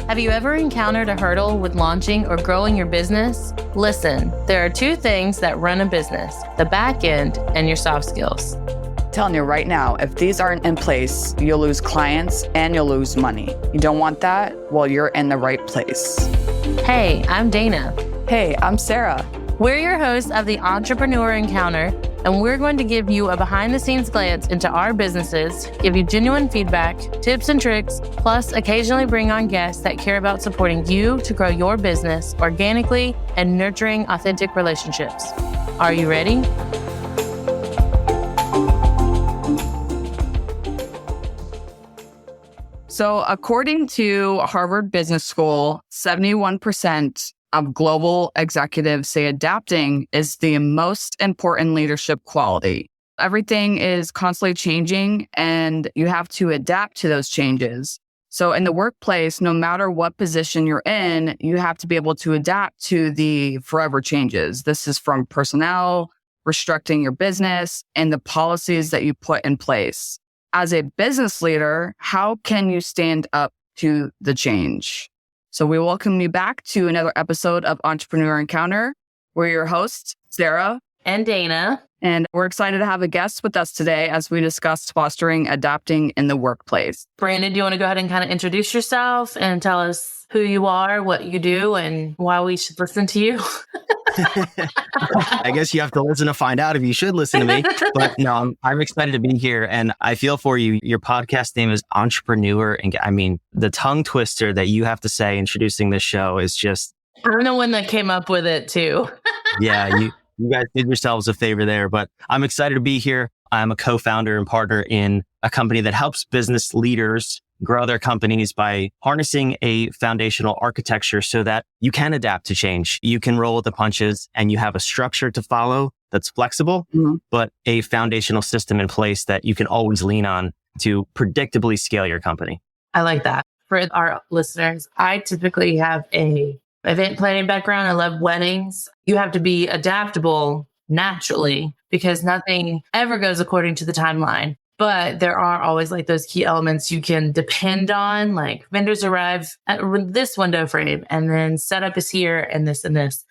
Have you ever encountered a hurdle with launching or growing your business? Listen, there are two things that run a business, the back end and your soft skills. Telling you right now, if these aren't in place, you'll lose clients and you'll lose money. You don't want that? Well, you're in the right place. Hey, I'm Dana. Hey, I'm Sarah. We're your hosts of the Entrepreneur Encounter, and we're going to give you a behind-the-scenes glance into our businesses, give you genuine feedback, tips and tricks, plus occasionally bring on guests that care about supporting you to grow your business organically and nurturing authentic relationships. Are you ready? So according to Harvard Business School, 71% of global executives say adapting is the most important leadership quality. Everything is constantly changing and you have to adapt to those changes. So in the workplace, no matter what position you're in, you have to be able to adapt to the forever changes. This is from personnel, restructuring your business, and the policies that you put in place. As a business leader, how can you stand up to the change? So we welcome you back to another episode of Entrepreneur Encounter. We're your hosts, Sarah and Dana. And we're excited to have a guest with us today as we discuss fostering adapting in the workplace. Brandon, do you want to go ahead and kind of introduce yourself and tell us who you are, what you do, and why we should listen to you? I guess you have to listen to find out if you should listen to me. But no, I'm excited to be here. And I feel for you. Your podcast name is Entrepreneur. And I mean, the tongue twister that you have to say introducing this show is just... I'm the one that came up with it too. Yeah, you guys did yourselves a favor there. But I'm excited to be here. I'm a co-founder and partner in a company that helps business leaders grow their companies by harnessing a foundational architecture so that you can adapt to change. You can roll with the punches and you have a structure to follow that's flexible, but a foundational system in place that you can always lean on to predictably scale your company. I like that. For our listeners, I typically have a event planning background. I love weddings. You have to be adaptable naturally because nothing ever goes according to the timeline. But there are always like those key elements you can depend on, like vendors arrive at this window frame and then setup is here and this and this.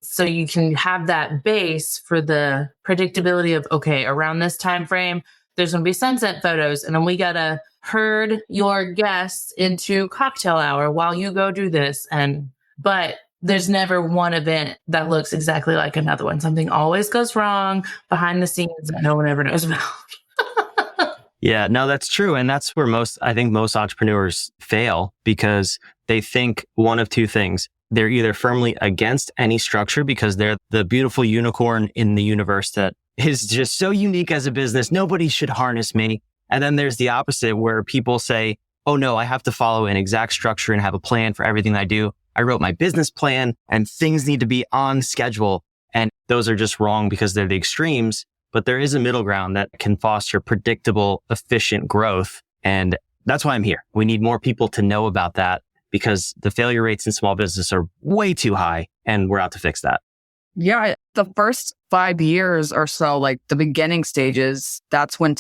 So you can have that base for the predictability of, okay, around this time frame, there's going to be sunset photos. And then we got to herd your guests into cocktail hour while you go do this. But there's never one event that looks exactly like another one. Something always goes wrong behind the scenes that no one ever knows about. Yeah, no, that's true. And that's where I think most entrepreneurs fail because they think one of two things. They're either firmly against any structure because they're the beautiful unicorn in the universe that is just so unique as a business. Nobody should harness me. And then there's the opposite where people say, oh no, I have to follow an exact structure and have a plan for everything I do. I wrote my business plan and things need to be on schedule. And those are just wrong because they're the extremes. But there is a middle ground that can foster predictable, efficient growth. And that's why I'm here. We need more people to know about that because the failure rates in small business are way too high and we're out to fix that. Yeah, the first 5 years or so, like the beginning stages, that's when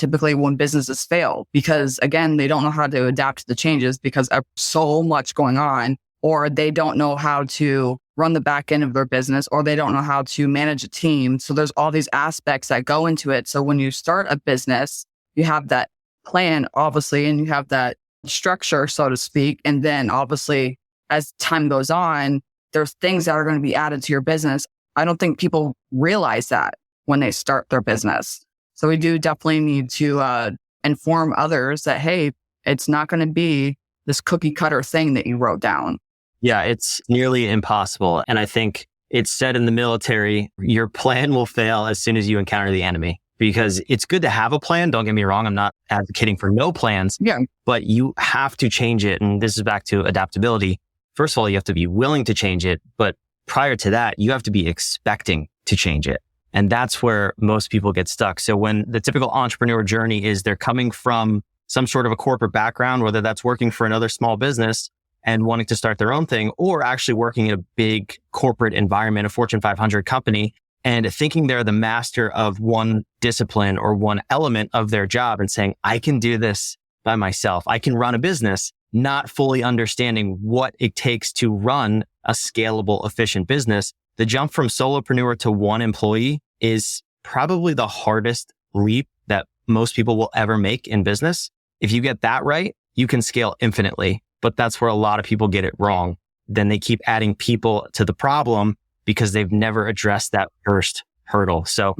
businesses fail because again, they don't know how to adapt to the changes because there's so much going on, or they don't know how to run the back end of their business, or they don't know how to manage a team. So there's all these aspects that go into it. So when you start a business, you have that plan, obviously, and you have that structure, so to speak. And then obviously, as time goes on, there's things that are going to be added to your business. I don't think people realize that when they start their business. So we do definitely need to inform others that, hey, it's not going to be this cookie cutter thing that you wrote down. Yeah, it's nearly impossible. And I think it's said in the military, your plan will fail as soon as you encounter the enemy. Because it's good to have a plan. Don't get me wrong. I'm not advocating for no plans. Yeah. But you have to change it. And this is back to adaptability. First of all, you have to be willing to change it. But prior to that, you have to be expecting to change it. And that's where most people get stuck. So when the typical entrepreneur journey is they're coming from some sort of a corporate background, whether that's working for another small business and wanting to start their own thing, or actually working in a big corporate environment, a Fortune 500 company, and thinking they're the master of one discipline or one element of their job and saying, I can do this by myself. I can run a business. not fully understanding what it takes to run a scalable, efficient business, the jump from solopreneur to one employee is probably the hardest leap that most people will ever make in business. If you get that right, you can scale infinitely, but that's where a lot of people get it wrong. Then they keep adding people to the problem because they've never addressed that first hurdle. So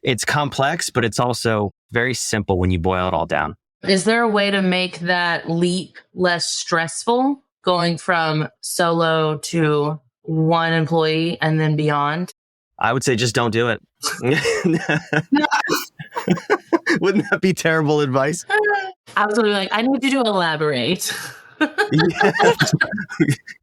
it's complex, but it's also very simple when you boil it all down. Is there a way to make that leap less stressful, going from solo to one employee and then beyond? I would say just don't do it. Wouldn't that be terrible advice? I was going to be like, I need you to elaborate.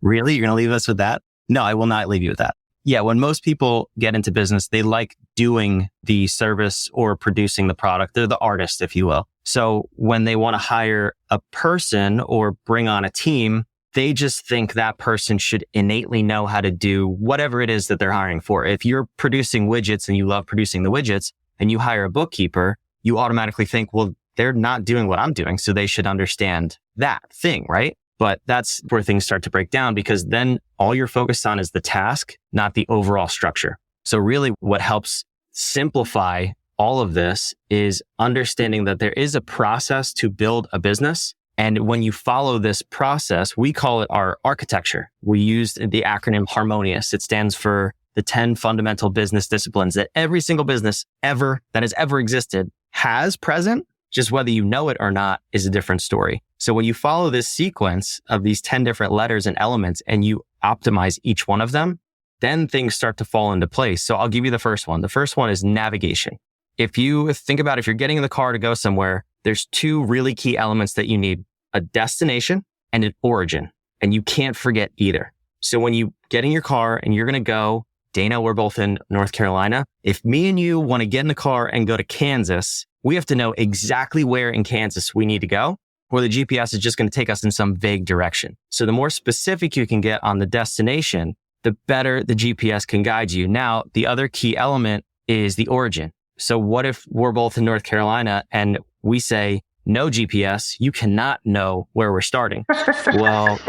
Really? You're going to leave us with that? No, I will not leave you with that. Yeah, when most people get into business, they like doing the service or producing the product. They're the artist, if you will. So when they want to hire a person or bring on a team, they just think that person should innately know how to do whatever it is that they're hiring for. If you're producing widgets and you love producing the widgets and you hire a bookkeeper, you automatically think, well, they're not doing what I'm doing, so they should understand that thing, right? But that's where things start to break down, because then all you're focused on is the task, not the overall structure. So really what helps simplify all of this is understanding that there is a process to build a business. And when you follow this process, we call it our architecture. We used the acronym HARMONIOUS. It stands for the 10 fundamental business disciplines that every single business ever that has ever existed has present. Just whether you know it or not is a different story. So when you follow this sequence of these 10 different letters and elements and you optimize each one of them, then things start to fall into place. So I'll give you the first one. The first one is navigation. If you think about if you're getting in the car to go somewhere, there's two really key elements that you need: a destination and an origin. And you can't forget either. So when you get in your car and you're going to go, Dana, we're both in North Carolina. If me and you want to get in the car and go to Kansas, we have to know exactly where in Kansas we need to go, or the GPS is just going to take us in some vague direction. So the more specific you can get on the destination, the better the GPS can guide you. Now, the other key element is the origin. So what if we're both in North Carolina and we say, no GPS, you cannot know where we're starting? Well,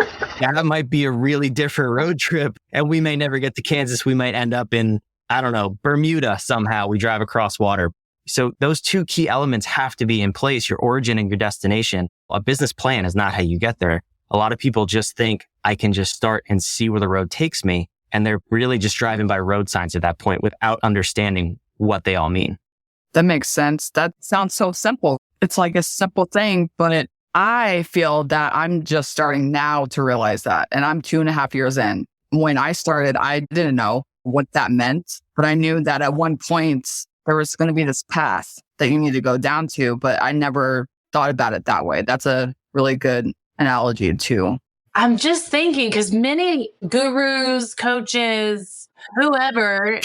that might be a really different road trip, and we may never get to Kansas. We might end up in, I don't know, Bermuda somehow. We drive across water. So those two key elements have to be in place, your origin and your destination. A business plan is not how you get there. A lot of people just think I can just start and see where the road takes me. And they're really just driving by road signs at that point without understanding what they all mean. That makes sense. That sounds so simple. It's like a simple thing, but I feel that I'm just starting now to realize that. And I'm 2.5 years in. When I started, I didn't know what that meant, but I knew that at one point there was going to be this path that you need to go down to, but I never thought about it that way. That's a really good analogy too. I'm just thinking, because many gurus, coaches, whoever,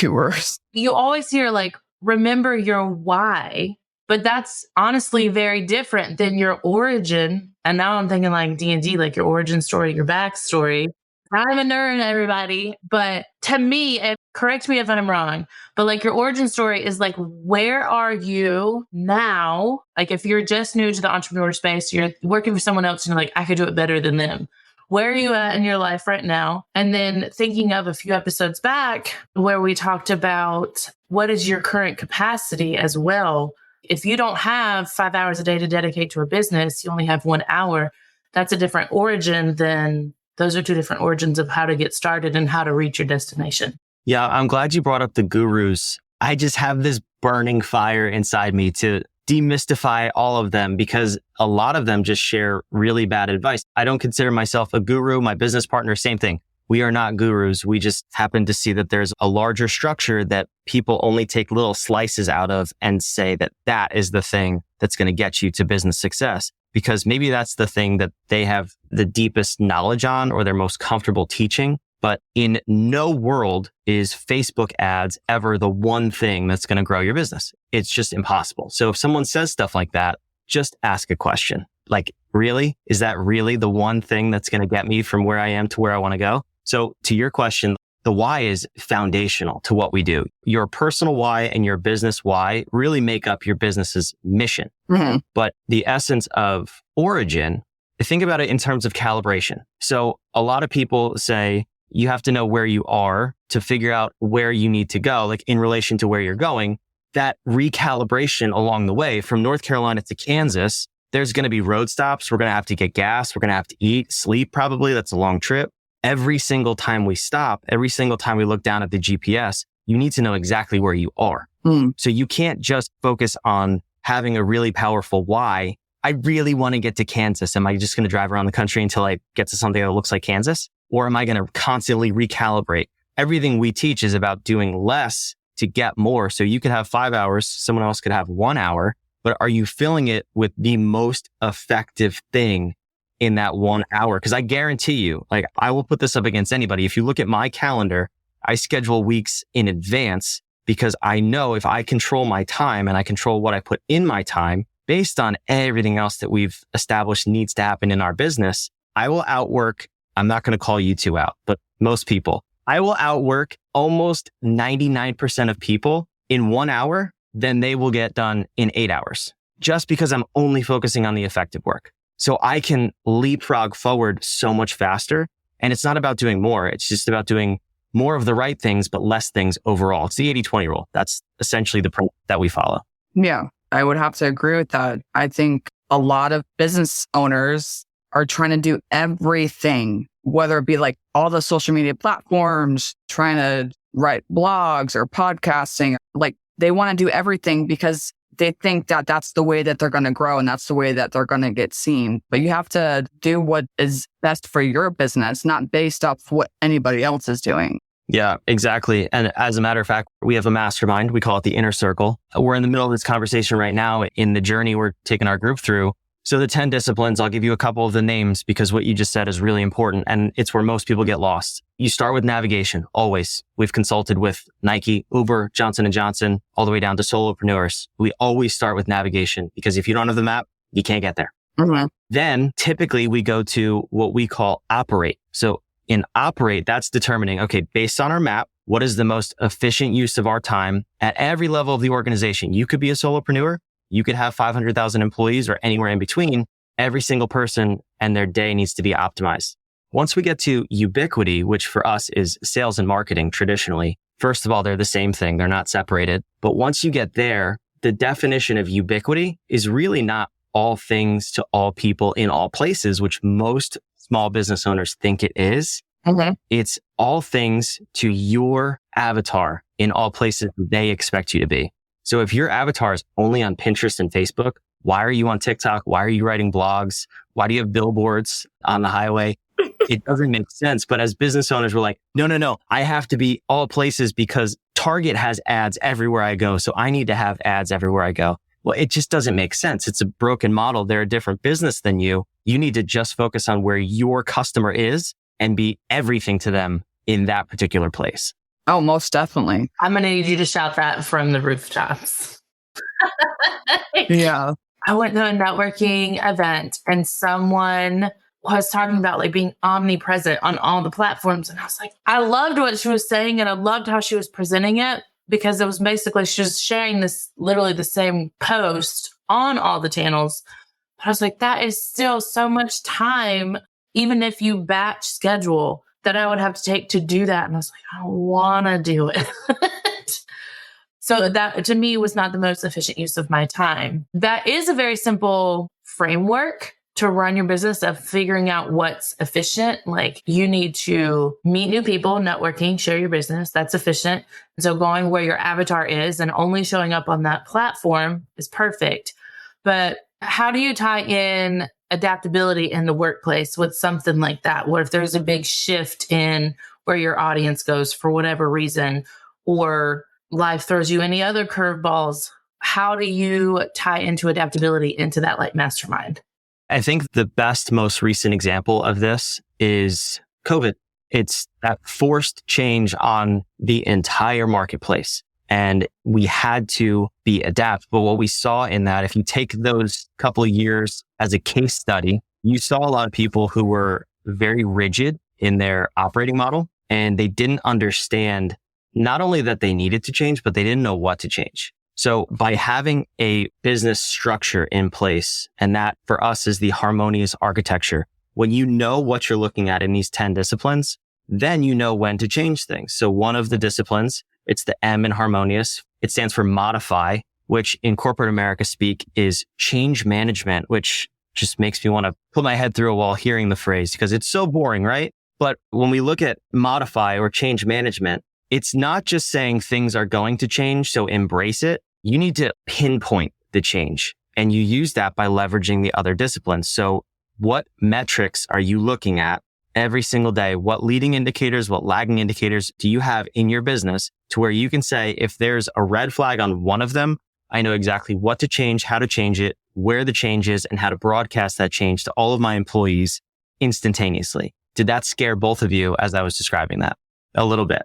you always hear like, remember your why, but that's honestly very different than your origin. And now I'm thinking like D&D, like your origin story, your backstory. I'm a nerd, everybody. But to me, and correct me if I'm wrong, but like your origin story is like, where are you now? Like if you're just new to the entrepreneur space, you're working for someone else and you're like, I could do it better than them. Where are you at in your life right now? And then thinking of a few episodes back where we talked about what is your current capacity as well. If you don't have 5 hours a day to dedicate to a business, you only have 1 hour. That's a different origin than those are two different origins of how to get started and how to reach your destination. Yeah, I'm glad you brought up the gurus. I just have this burning fire inside me to demystify all of them because a lot of them just share really bad advice. I don't consider myself a guru. My business partner, same thing. We are not gurus. We just happen to see that there's a larger structure that people only take little slices out of and say that that is the thing that's going to get you to business success. Because maybe that's the thing that they have the deepest knowledge on or they're most comfortable teaching. But in no world is Facebook ads ever the one thing that's going to grow your business. It's just impossible. So if someone says stuff like that, just ask a question. Like, really? Is that really the one thing that's going to get me from where I am to where I want to go? So to your question, the why is foundational to what we do. Your personal why and your business why really make up your business's mission. Mm-hmm. But the essence of origin think about it in terms of calibration. So a lot of people say you have to know where you are to figure out where you need to go, like in relation to where you're going. That recalibration along the way from North Carolina to Kansas, there's going to be road stops. We're going to have to get gas. We're going to have to eat, sleep probably. That's a long trip. Every single time we stop, every single time we look down at the GPS, you need to know exactly where you are. So you can't just focus on having a really powerful why. I really want to get to Kansas. Am I just going to drive around the country until I get to something that looks like Kansas? Or am I going to constantly recalibrate? Everything we teach is about doing less to get more. So you could have 5 hours, someone else could have 1 hour, but are you filling it with the most effective thing in that 1 hour? Because I guarantee you, like I will put this up against anybody. If you look at my calendar, I schedule weeks in advance because I know if I control my time and I control what I put in my time based on everything else that we've established needs to happen in our business, I will outwork, I'm not going to call you two out, but most people, I will outwork almost 99% of people in 1 hour than they will get done in 8 hours, just because I'm only focusing on the effective work. So I can leapfrog forward so much faster. And it's not about doing more. It's just about doing more of the right things, but less things overall. It's the 80-20 rule. That's essentially the principle that we follow. Yeah, I would have to agree with that. I think a lot of business owners are trying to do everything, whether it be like all the social media platforms, trying to write blogs or podcasting. Like they want to do everything because they think that that's the way that they're going to grow and that's the way that they're going to get seen. But you have to do what is best for your business, not based off what anybody else is doing. Yeah, exactly. And as a matter of fact, we have a mastermind. We call it the Inner Circle. We're in the middle of this conversation right now in the journey we're taking our group through. So the 10 disciplines, I'll give you a couple of the names because what you just said is really important. And it's where most people get lost. You start with navigation, always. We've consulted with Nike, Uber, Johnson & Johnson, all the way down to solopreneurs. We always start with navigation because if you don't have the map, you can't get there. Mm-hmm. Then typically we go to what we call operate. So in operate, that's determining, okay, based on our map, what is the most efficient use of our time at every level of the organization? You could be a solopreneur. You could have 500,000 employees or anywhere in between. Every single person and their day needs to be optimized. Once we get to ubiquity, which for us is sales and marketing traditionally, first of all, they're the same thing. They're not separated. But once you get there, the definition of ubiquity is really not all things to all people in all places, which most small business owners think it is. Okay. It's all things to your avatar in all places they expect you to be. So if your avatar is only on Pinterest and Facebook, why are you on TikTok? Why are you writing blogs? Why do you have billboards on the highway? It doesn't make sense. But as business owners, we're like, no. I have to be all places because Target has ads everywhere I go. So I need to have ads everywhere I go. Well, it just doesn't make sense. It's a broken model. They're a different business than you. You need to just focus on where your customer is and be everything to them in that particular place. Oh, most definitely. I'm going to need you to shout that from the rooftops. Yeah. I went to a networking event and someone was talking about like being omnipresent on all the platforms. And I was like, I loved what she was saying and I loved how she was presenting it because it was basically, she was sharing this, literally the same post on all the channels. But I was like, that is still so much time, even if you batch schedule, that I would have to take to do that. And I was like, I don't want to do it. So that to me was not the most efficient use of my time. That is a very simple framework to run your business of figuring out what's efficient. Like you need to meet new people, networking, share your business. That's efficient. And so going where your avatar is and only showing up on that platform is perfect. But how do you tie in adaptability in the workplace with something like that? What if there's a big shift in where your audience goes for whatever reason, or life throws you any other curveballs? How do you tie into adaptability into that like mastermind? I think the best, most recent example of this is COVID. It's that forced change on the entire marketplace. And we had to be adaptable. What we saw in that, if you take those couple of years as a case study, you saw a lot of people who were very rigid in their operating model, and they didn't understand not only that they needed to change, but they didn't know what to change. So by having a business structure in place, and that for us is the harmonious architecture, when you know what you're looking at in these 10 disciplines, then you know when to change things. So one of the disciplines, it's the M in harmonious. It stands for modify, which in corporate America speak is change management, which just makes me want to put my head through a wall hearing the phrase because it's so boring, right? But when we look at modify or change management, it's not just saying things are going to change, so embrace it. You need to pinpoint the change, and you use that by leveraging the other disciplines. So what metrics are you looking at every single day? What leading indicators, what lagging indicators do you have in your business to where you can say, if there's a red flag on one of them, I know exactly what to change, how to change it, where the change is, and how to broadcast that change to all of my employees instantaneously. Did that scare both of you as I was describing that? A little bit.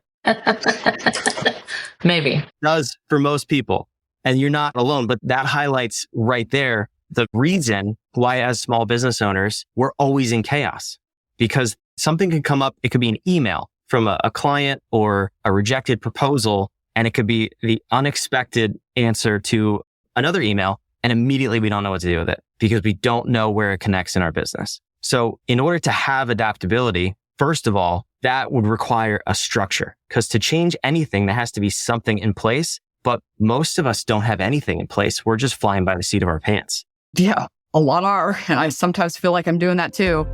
Maybe. It does for most people. And you're not alone, but that highlights right there the reason why as small business owners, we're always in chaos, because something can come up. It could be an email from a client or a rejected proposal, and it could be the unexpected answer to another email. And immediately we don't know what to do with it because we don't know where it connects in our business. So in order to have adaptability, first of all, that would require a structure, because to change anything, there has to be something in place. But most of us don't have anything in place. We're just flying by the seat of our pants. Yeah, a lot are. And I sometimes feel like I'm doing that too.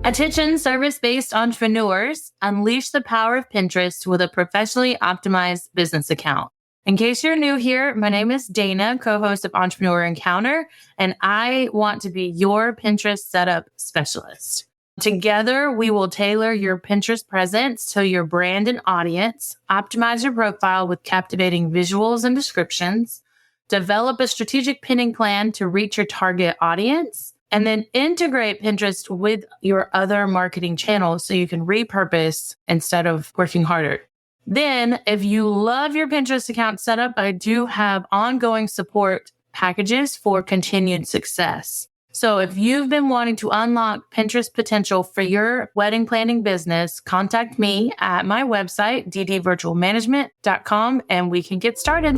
Attention service-based entrepreneurs, unleash the power of Pinterest with a professionally optimized business account. In case you're new here, my name is Dana, co-host of Entrepreneur Encounter, and I want to be your Pinterest setup specialist. Together, we will tailor your Pinterest presence to your brand and audience, optimize your profile with captivating visuals and descriptions, develop a strategic pinning plan to reach your target audience, and then integrate Pinterest with your other marketing channels so you can repurpose instead of working harder. Then, if you love your Pinterest account setup, I do have ongoing support packages for continued success. So if you've been wanting to unlock Pinterest potential for your wedding planning business, contact me at my website, ddvirtualmanagement.com, and we can get started.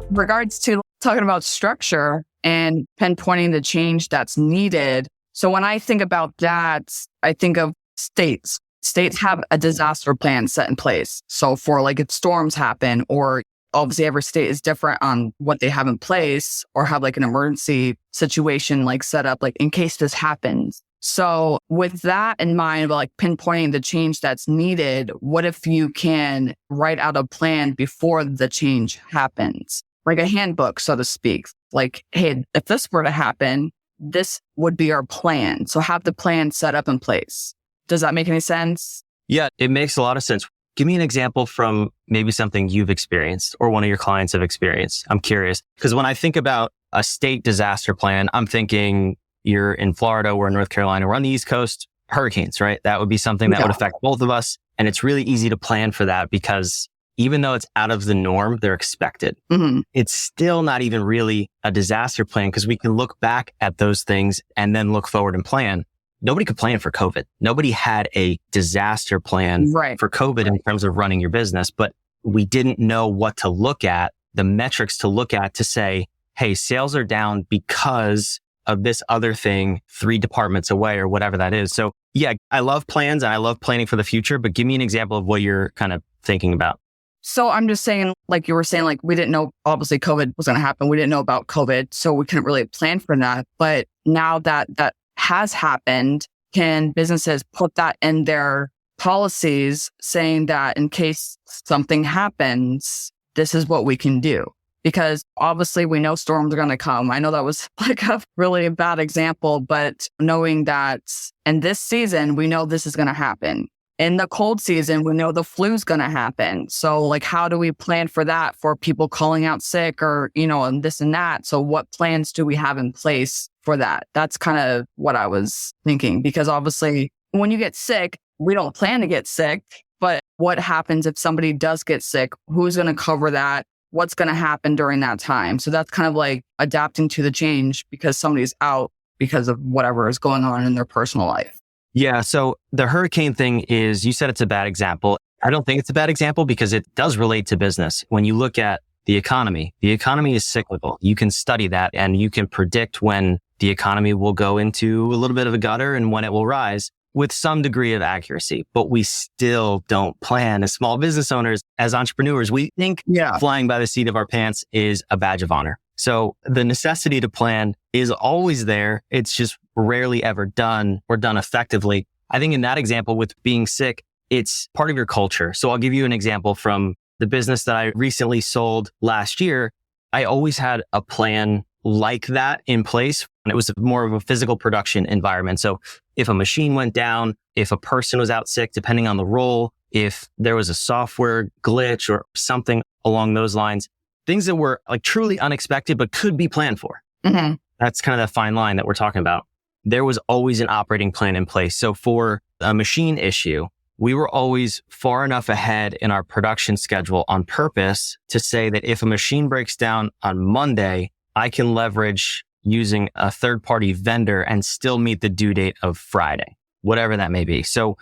In regards to talking about structure and pinpointing the change that's needed. So when I think about that, I think of states. States have a disaster plan set in place. So for like if storms happen, or obviously every state is different on what they have in place, or have like an emergency situation like set up like in case this happens. So with that in mind, like pinpointing the change that's needed, what if you can write out a plan before the change happens? Like a handbook, so to speak. Like, hey, if this were to happen, this would be our plan. So have the plan set up in place. Does that make any sense? Yeah, it makes a lot of sense. Give me an example from maybe something you've experienced or one of your clients have experienced. I'm curious. Because when I think about a state disaster plan, I'm thinking you're in Florida, we're in North Carolina, we're on the East Coast, hurricanes, right? That would be something that would affect both of us. And it's really easy to plan for that because even though it's out of the norm, they're expected. Mm-hmm. It's still not even really a disaster plan because we can look back at those things and then look forward and plan. Nobody could plan for COVID. Nobody had a disaster plan for COVID in terms of running your business, but we didn't know what to look at, the metrics to look at to say, hey, sales are down because of this other thing 3 departments away or whatever that is. So yeah, I love plans and I love planning for the future, but give me an example of what you're kind of thinking about. So I'm just saying, like you were saying, like we didn't know, obviously COVID was going to happen. We didn't know about COVID, so we couldn't really plan for that. But now that has happened, can businesses put that in their policies saying that in case something happens, this is what we can do? Because obviously we know storms are going to come. I know that was like a really bad example, but knowing that in this season, we know this is going to happen. In the cold season, we know the flu's going to happen. So like, how do we plan for that, for people calling out sick or, and this and that? So what plans do we have in place for that? That's kind of what I was thinking, because obviously when you get sick, we don't plan to get sick, but what happens if somebody does get sick? Who's going to cover that? What's going to happen during that time? So that's kind of like adapting to the change because somebody's out because of whatever is going on in their personal life. Yeah. So the hurricane thing is, you said it's a bad example. I don't think it's a bad example because it does relate to business. When you look at the economy is cyclical. You can study that and you can predict when the economy will go into a little bit of a gutter and when it will rise with some degree of accuracy. But we still don't plan as small business owners, as entrepreneurs. We think flying by the seat of our pants is a badge of honor. So the necessity to plan is always there. It's just rarely ever done or done effectively. I think in that example with being sick, it's part of your culture. So I'll give you an example from the business that I recently sold last year. I always had a plan like that in place. And it was more of a physical production environment. So if a machine went down, if a person was out sick, depending on the role, if there was a software glitch or something along those lines, things that were like truly unexpected, but could be planned for. Mm-hmm. That's kind of that fine line that we're talking about. There was always an operating plan in place. So for a machine issue, we were always far enough ahead in our production schedule on purpose to say that if a machine breaks down on Monday, I can leverage using a third-party vendor and still meet the due date of Friday, whatever that may be. So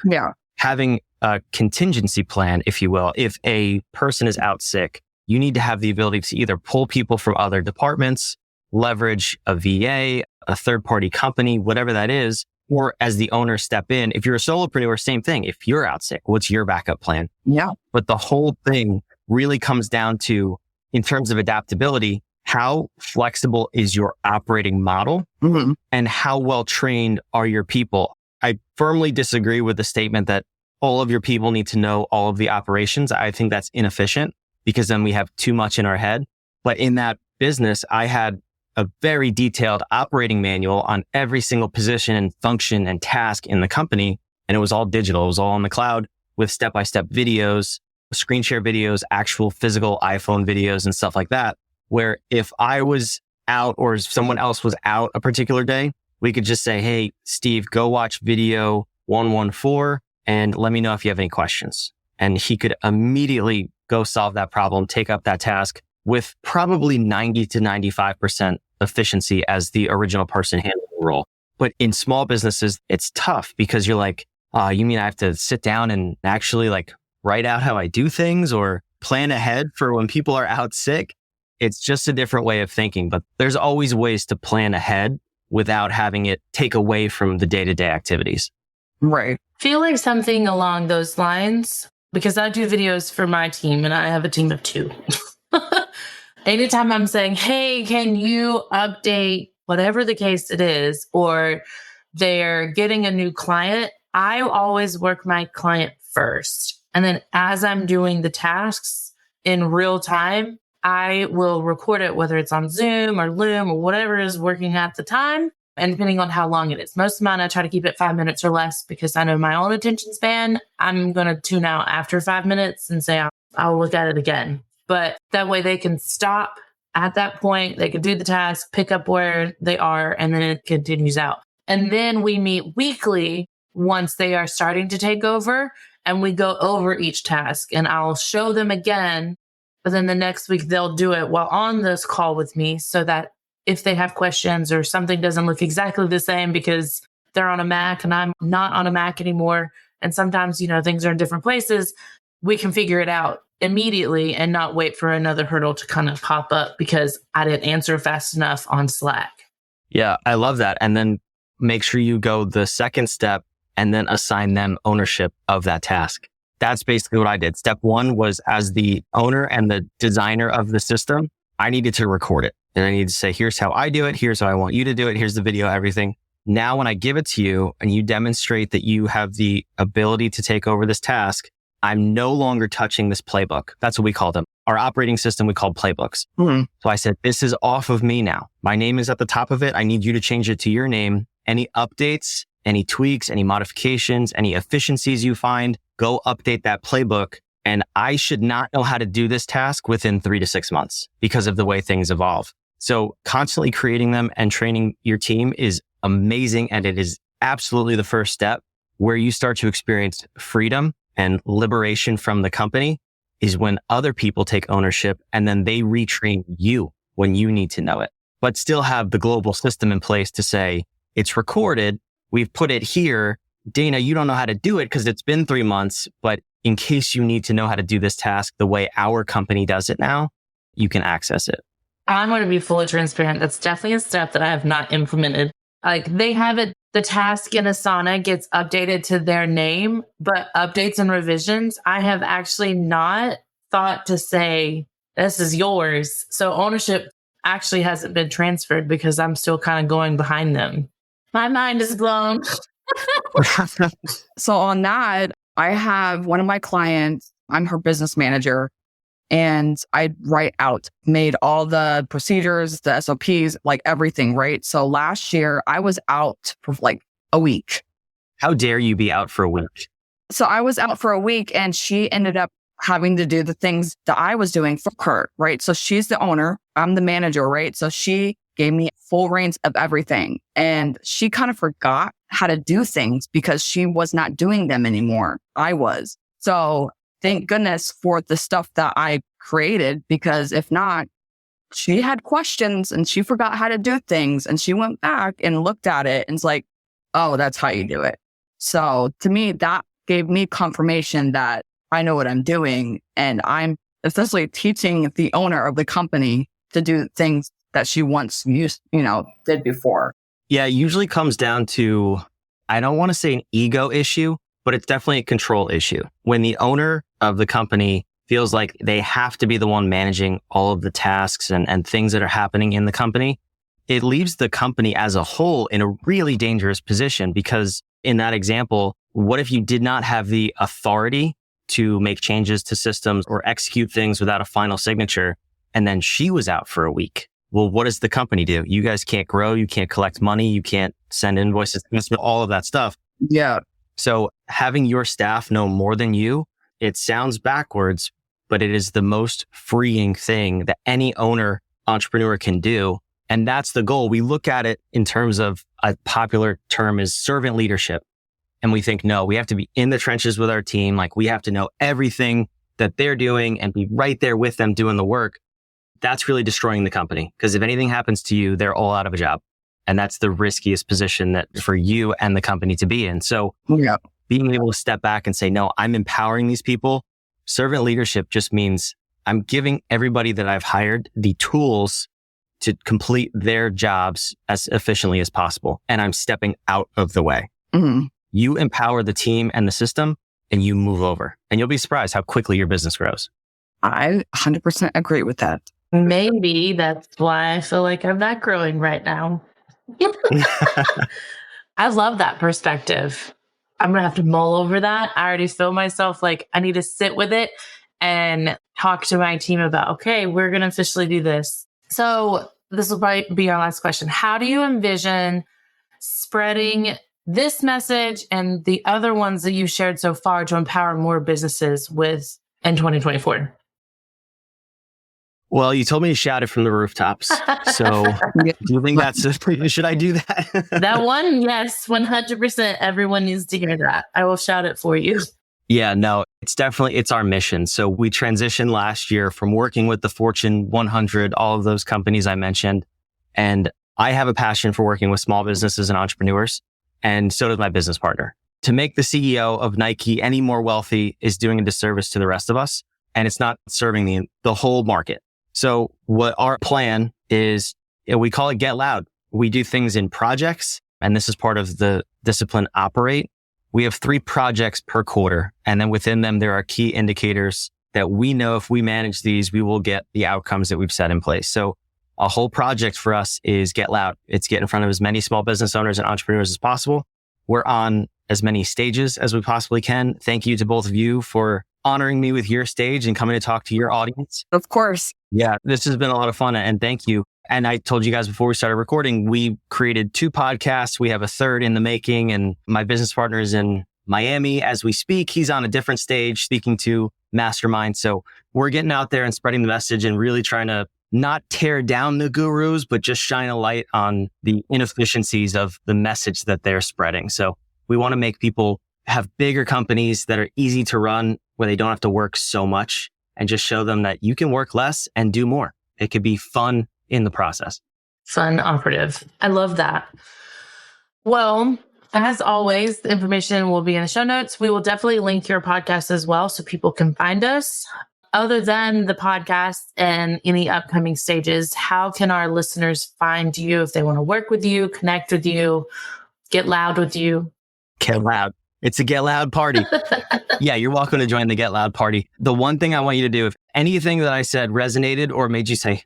having a contingency plan, if you will, if a person is out sick, you need to have the ability to either pull people from other departments, leverage a VA, a third-party company, whatever that is, or as the owner step in. If you're a solopreneur, same thing. If you're out sick, what's your backup plan? Yeah. But the whole thing really comes down to, in terms of adaptability, how flexible is your operating model and how well trained are your people? I firmly disagree with the statement that all of your people need to know all of the operations. I think that's inefficient because then we have too much in our head. But in that business, I had a very detailed operating manual on every single position and function and task in the company. And it was all digital. It was all on the cloud with step-by-step videos, screen share videos, actual physical iPhone videos and stuff like that. Where if I was out or someone else was out a particular day, we could just say, hey, Steve, go watch video 114 and let me know if you have any questions. And he could immediately go solve that problem, take up that task with probably 90 to 95% efficiency as the original person handling the role. But in small businesses, it's tough because you're like, you mean I have to sit down and actually like write out how I do things or plan ahead for when people are out sick? It's just a different way of thinking, but there's always ways to plan ahead without having it take away from the day-to-day activities. Right. Feel like something along those lines, because I do videos for my team and I have a team of 2. Anytime I'm saying, hey, can you update whatever the case it is, or they're getting a new client, I always work my client first. And then as I'm doing the tasks in real time, I will record it, whether it's on Zoom or Loom or whatever is working at the time. And depending on how long it is, most of mine, I try to keep it 5 minutes or less because I know my own attention span. I'm going to tune out after 5 minutes and say, I'll look at it again. But that way they can stop at that point. They can do the task, pick up where they are, and then it continues out. And then we meet weekly once they are starting to take over, and we go over each task and I'll show them again. But then the next week they'll do it while on this call with me so that if they have questions or something doesn't look exactly the same because they're on a Mac and I'm not on a Mac anymore, and sometimes, things are in different places, we can figure it out immediately and not wait for another hurdle to kind of pop up because I didn't answer fast enough on Slack. Yeah, I love that. And then make sure you go the second step and then assign them ownership of that task. That's basically what I did. Step 1 was, as the owner and the designer of the system, I needed to record it. And I needed to say, here's how I do it. Here's how I want you to do it. Here's the video, everything. Now, when I give it to you and you demonstrate that you have the ability to take over this task, I'm no longer touching this playbook. That's what we call them. Our operating system, we call playbooks. So I said, this is off of me now. My name is at the top of it. I need you to change it to your name. Any updates, any tweaks, any modifications, any efficiencies you find, go update that playbook. And I should not know how to do this task within 3 to 6 months because of the way things evolve. So constantly creating them and training your team is amazing. And it is absolutely the first step where you start to experience freedom and liberation from the company, is when other people take ownership and then they retrain you when you need to know it, but still have the global system in place to say, it's recorded. We've put it here. Dana, you don't know how to do it because it's been 3 months, but in case you need to know how to do this task the way our company does it now, you can access it. I'm going to be fully transparent. That's definitely a step that I have not implemented. Like they have it, the task in Asana gets updated to their name, but updates and revisions, I have actually not thought to say, this is yours. So ownership actually hasn't been transferred because I'm still kind of going behind them. My mind is blown. So on that, I have one of my clients, I'm her business manager, and I made all the procedures, the SOPs, like everything, right? So last year I was out for like a week. How dare you be out for a week? So I was out for a week and she ended up having to do the things that I was doing for her, right? So she's the owner, I'm the manager, right? So she gave me full reins of everything. And she kind of forgot how to do things because she was not doing them anymore. I was. So thank goodness for the stuff that I created, because if not, she had questions and she forgot how to do things. And she went back and looked at it and was like, oh, that's how you do it. So to me, that gave me confirmation that I know what I'm doing. And I'm essentially teaching the owner of the company to do things that she once did before. Yeah, it usually comes down to, I don't want to say an ego issue, but it's definitely a control issue. When the owner of the company feels like they have to be the one managing all of the tasks and things that are happening in the company, it leaves the company as a whole in a really dangerous position. Because in that example, what if you did not have the authority to make changes to systems or execute things without a final signature, and then she was out for a week? Well, what does the company do? You guys can't grow. You can't collect money. You can't send invoices, all of that stuff. Yeah. So having your staff know more than you, it sounds backwards, but it is the most freeing thing that any entrepreneur can do. And that's the goal. We look at it in terms of, a popular term is servant leadership. And we think, no, we have to be in the trenches with our team. Like we have to know everything that they're doing and be right there with them doing the work. That's really destroying the company. Because if anything happens to you, they're all out of a job. And that's the riskiest position that for you and the company to be in. So being able to step back and say, no, I'm empowering these people. Servant leadership just means I'm giving everybody that I've hired the tools to complete their jobs as efficiently as possible. And I'm stepping out of the way. Mm-hmm. You empower the team and the system and you move over. And you'll be surprised how quickly your business grows. I 100% agree with that. Maybe that's why I feel like I'm not growing right now. I love that perspective. I'm going to have to mull over that. I already feel myself like I need to sit with it and talk to my team about, okay, we're going to officially do this. So this will probably be our last question. How do you envision spreading this message and the other ones that you've shared so far to empower more businesses in 2024? Well, you told me to shout it from the rooftops. So do you think should I do that? That one? Yes, 100%. Everyone needs to hear that. I will shout it for you. Yeah, no, it's our mission. So we transitioned last year from working with the Fortune 100, all of those companies I mentioned. And I have a passion for working with small businesses and entrepreneurs. And so does my business partner. To make the CEO of Nike any more wealthy is doing a disservice to the rest of us. And it's not serving the whole market. So what our plan is, we call it Get Loud. We do things in projects, and this is part of the discipline Operate. We have 3 projects per quarter, and then within them, there are key indicators that we know if we manage these, we will get the outcomes that we've set in place. So a whole project for us is Get Loud. It's get in front of as many small business owners and entrepreneurs as possible. We're on as many stages as we possibly can. Thank you to both of you for honoring me with your stage and coming to talk to your audience. Of course. Yeah, this has been a lot of fun, and thank you. And I told you guys before we started recording, we created 2 podcasts. We have a third in the making, and my business partner is in Miami as we speak. He's on a different stage speaking to masterminds. So we're getting out there and spreading the message and really trying to not tear down the gurus, but just shine a light on the inefficiencies of the message that they're spreading. So we want to make people have bigger companies that are easy to run, where they don't have to work so much, and just show them that you can work less and do more. It could be fun in the process. Fun operative. I love that. Well, As always, the information will be in the show notes. We will definitely link your podcast as well so people can find us. Other than the podcast and any upcoming stages, how can our listeners find you if they want to work with you, connect with you, get loud with you? Get loud. It's a Get Loud party. Yeah, you're welcome to join the Get Loud party. The one thing I want you to do, if anything that I said resonated or made you say,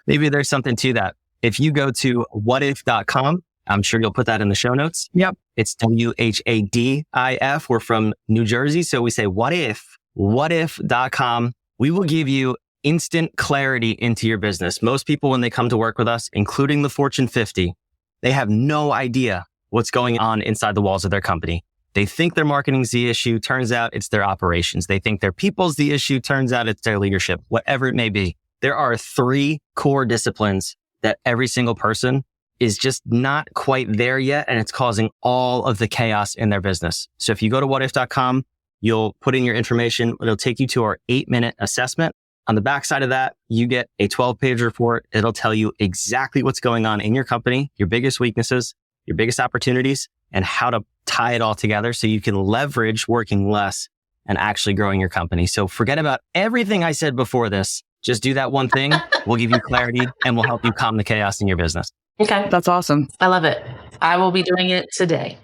maybe there's something to that. If you go to whatif.com, I'm sure you'll put that in the show notes. Yep. It's WHADIF. We're from New Jersey. So we say, what if, whatif.com. We will give you instant clarity into your business. Most people, when they come to work with us, including the Fortune 50, they have no idea what's going on inside the walls of their company. They think their marketing's the issue. Turns out it's their operations. They think their people's the issue. Turns out it's their leadership, whatever it may be. There are 3 core disciplines that every single person is just not quite there yet, and it's causing all of the chaos in their business. So if you go to whatif.com, you'll put in your information. It'll take you to our 8-minute assessment. On the backside of that, you get a 12-page report. It'll tell you exactly what's going on in your company, your biggest weaknesses, your biggest opportunities, and how to tie it all together so you can leverage working less and actually growing your company. So forget about everything I said before this. Just do that one thing. We'll give you clarity and we'll help you calm the chaos in your business. Okay. That's awesome. I love it. I will be doing it today.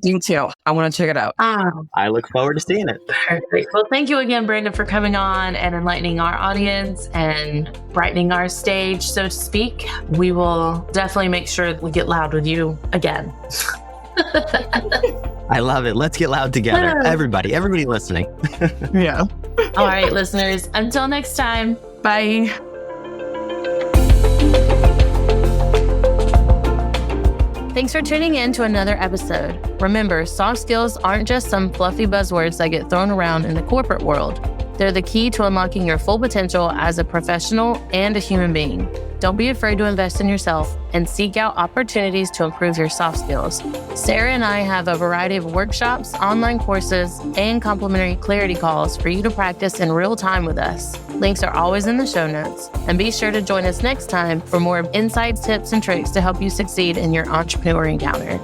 Me too. I want to check it out. I look forward to seeing it. Perfect. Well, thank you again, Brandon, for coming on and enlightening our audience and brightening our stage, so to speak. We will definitely make sure we get loud with you again. I love it. Let's get loud together. Everybody listening. Yeah. All right, listeners. Until next time. Bye. Thanks for tuning in to another episode. Remember, soft skills aren't just some fluffy buzzwords that get thrown around in the corporate world. They're the key to unlocking your full potential as a professional and a human being. Don't be afraid to invest in yourself and seek out opportunities to improve your soft skills. Sarah and I have a variety of workshops, online courses, and complimentary clarity calls for you to practice in real time with us. Links are always in the show notes. And be sure to join us next time for more insights, tips, and tricks to help you succeed in your entrepreneur encounter.